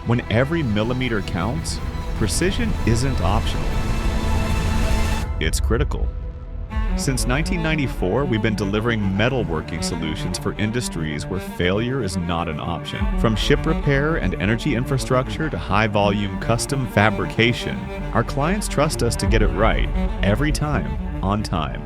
When every millimeter counts, precision isn't optional. It's critical. Since 1994, we've been delivering metalworking solutions for industries where failure is not an option. From ship repair and energy infrastructure to high-volume custom fabrication, our clients trust us to get it right every time, on time.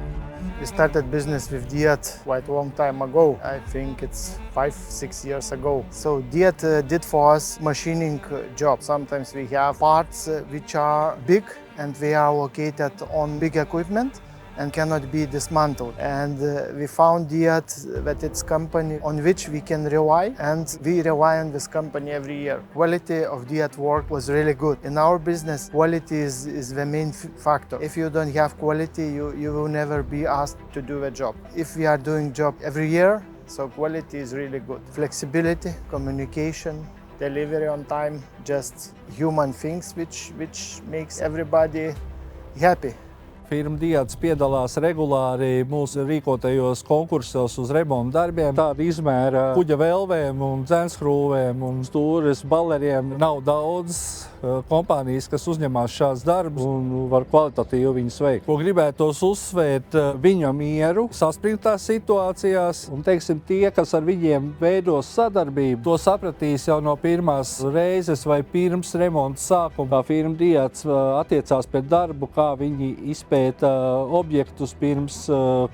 We started business with Diat quite a long time ago. I think it's 5-6 years ago. So Diat did for us machining job. Sometimes we have parts which are big and they are located on big equipment and cannot be dismantled. And we found Diat that it's a company on which we can rely, and we rely on this company every year. Quality of Diat work was really good. In our business, quality is the main factor. If you don't have quality, you will never be asked to do a job. If we are doing job every year, so quality is really good. Flexibility, communication, delivery on time, just human things which makes everybody happy. Firma Diat piedalās regulāri mūsu rīkotajos konkursos uz remontu darbiem. Tāda izmēra kuģa velvēm un dzenskrūvēm un stūres baleriem nav daudz kompānijas, kas uzņemās šādus darbus un var kvalitatīvi viņus veikt. Ko gribētos uzsvērt viņu mieru saspringtās situācijās, un teiksim, tie, kas ar viņiem veidos sadarbību, to sapratīs jau no pirmās reizes vai pirms remonta sākuma. Kā firma Diat attiecās pret darbu, kā viņi izpēta objektus pirms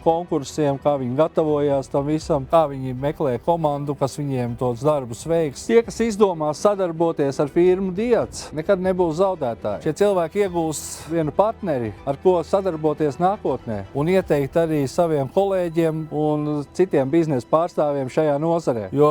konkursiem, kā viņi gatavojās tam visam, kā viņi meklē komandu, kas viņiem tos darbus veiks. Tie, kas izdomā sadarboties ar firmu Diat, nekad nebūs zaudētāji. Šie cilvēki iegūs vienu partneri, ar ko sadarboties nākotnē, un ieteikt arī saviem kolēģiem un citiem biznesa pārstāvjiem šajā nozarē, jo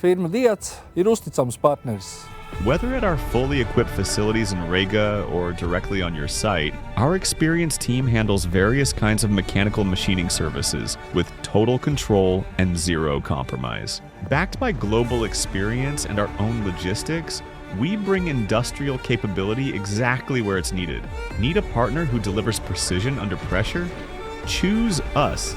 firma Diat ir uzticams partneris. Whether at our fully equipped facilities in Riga or directly on your site, our experienced team handles various kinds of mechanical machining services with total control and zero compromise. Backed by global experience and our own logistics, we bring industrial capability exactly where it's needed. Need a partner who delivers precision under pressure? Choose us.